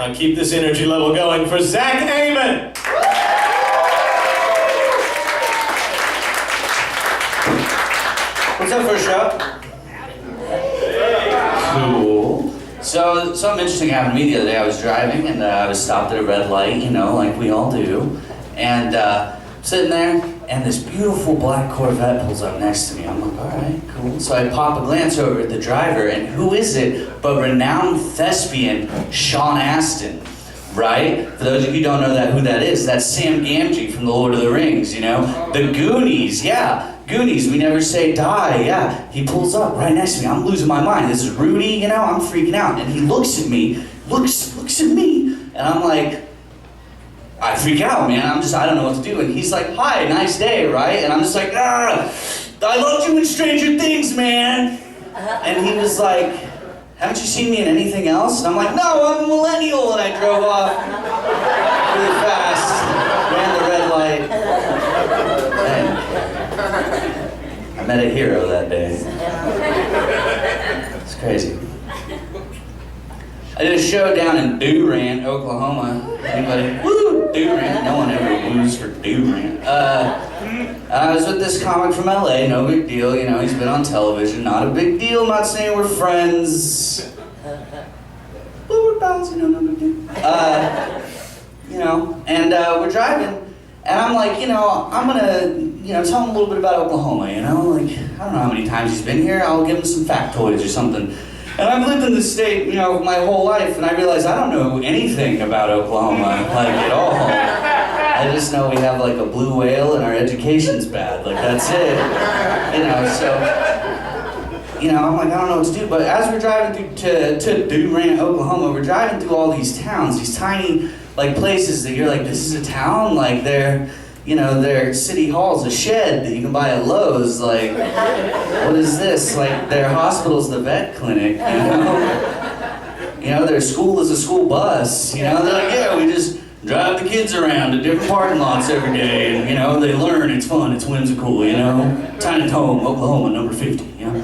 Keep this energy level going for Zach Amon. What's up, first show? Cool. So something interesting happened to me the other day. I was driving and I was stopped at a red light, you know, like we all do. And sitting there, and this beautiful black Corvette pulls up next to me. I'm like, all right, cool. So I pop a glance over at the driver, and who is it but renowned thespian Sean Astin, right? For those of you who don't know who that is, that's Sam Gamgee from The Lord of the Rings, you know? The Goonies, yeah. Goonies, we never say die, yeah. He pulls up right next to me. I'm losing my mind. This is Rudy, you know? I'm freaking out. And he looks at me, looks at me, and I'm like, I freak out, man. I don't know what to do. And he's like, hi, nice day, right? And I'm just like, I loved you in Stranger Things, man. And he was like, haven't you seen me in anything else? And I'm like, no, I'm a millennial. And I drove off really fast, ran the red light. And I met a hero that day. It's crazy. I did a show down in Durant, Oklahoma. Anybody? Woo! Durant. No one ever woos for Durant. I was with this comic from LA, no big deal. You know, he's been on television, not a big deal. I'm not saying we're friends. But we're pals, you know, no big deal. You know, and we're driving, and I'm like, you know, I'm gonna, you know, tell him a little bit about Oklahoma, you know? Like, I don't know how many times he's been here. I'll give him some factoids or something. And I've lived in this state, you know, my whole life, and I realize I don't know anything about Oklahoma, like, at all. I just know we have, like, a blue whale and our education's bad. Like, that's it. You know, so, you know, I'm like, I don't know what to do. But as we're driving through to Durant, Oklahoma, we're driving through all these towns, these tiny, like, places that you're like, this is a town? Like, they're, you know, their city hall's a shed that you can buy at Lowe's. Like, what is this? Like, their hospital's the vet clinic, you know? You know, their school is a school bus. You know, they're like, yeah, we just drive the kids around to different parking lots every day, and, you know, they learn, it's fun, it's whimsical, you know? Tiny home, Oklahoma, number 50, you know?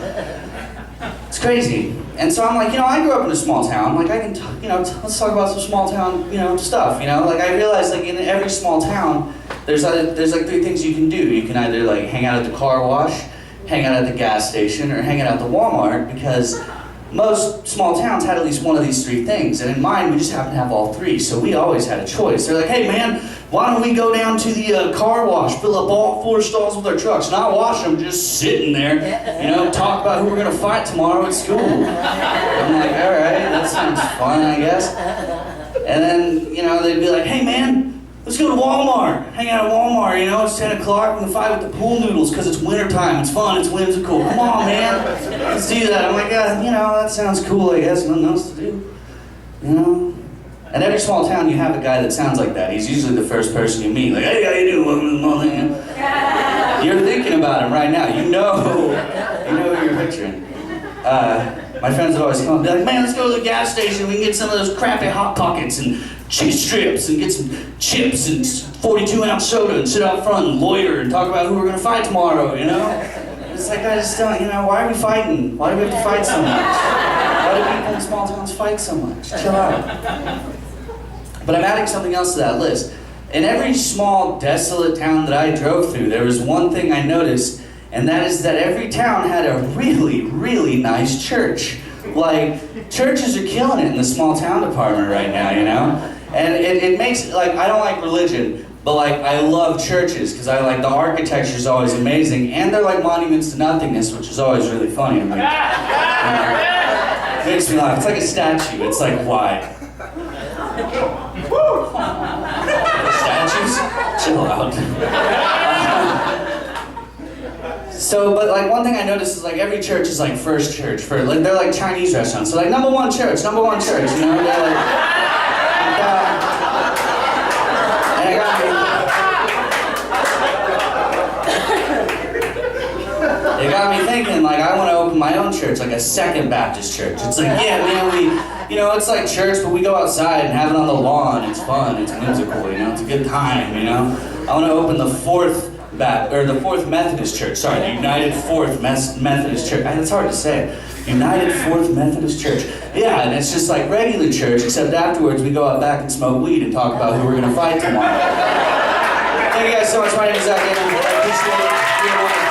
It's crazy. And so I'm like, you know, I grew up in a small town. Like, I can, you know, let's talk about some small town, you know, stuff, you know? Like, I realized, like, in every small town, there's like 3 things you can do. You can either, like, hang out at the car wash, hang out at the gas station, or hang out at the Walmart, because most small towns had at least one of these 3 things. And in mine, we just happened to have all 3, so we always had a choice. They're like, hey, man, why don't we go down to the car wash, fill up all 4 stalls with our trucks, not wash them, just sitting there, you know, talk about who we're going to fight tomorrow at school. I'm like, all right, that sounds fun, I guess. And then, you know, they'd be like, hey, man, let's go to Walmart, hang out at Walmart, you know, it's 10 o'clock, we can fight with the pool noodles because it's wintertime, it's fun, it's whimsical, come on, man, let's do that. I'm like, you know, that sounds cool, I guess, nothing else to do, you know? And every small town, you have a guy that sounds like that. He's usually the first person you meet, like, hey, how you doing? You're thinking about him right now, you know who you're picturing. My friends would always come up and be like, man, let's go to the gas station, we can get some of those crappy Hot Pockets and chicken strips and get some chips and 42-ounce soda and sit out front and loiter and talk about who we're going to fight tomorrow, you know? It's like, I just don't, you know, why are we fighting? Why do we have to fight so much? Why do people in small towns fight so much? Chill out. But I'm adding something else to that list. In every small, desolate town that I drove through, there was one thing I noticed, and that is that every town had a really, really nice church. Like, churches are killing it in the small town department right now, you know? And it makes, like, I don't like religion, but, like, I love churches, because I like the architecture is always amazing, and they're like monuments to nothingness, which is always really funny to me. It makes me laugh. It's like a statue. It's like, why? Statues? Chill out. So, but like one thing I noticed is like every church is like first church for like they're like Chinese restaurants. So like number one church, you know? They're like, and it got me thinking, like, I want to open my own church, like a Second Baptist church. It's like, yeah, man, you know, it's like church, but we go outside and have it on the lawn. It's fun, it's whimsical, you know, it's a good time, you know. I want to open the 4th the Fourth Methodist Church. Sorry, the United Fourth Methodist Church. It's hard to say. United Fourth Methodist Church. Yeah, and it's just like regular church, except afterwards we go out back and smoke weed and talk about who we're gonna fight tomorrow. Thank you guys so much. My name is Zach Amon. I appreciate it.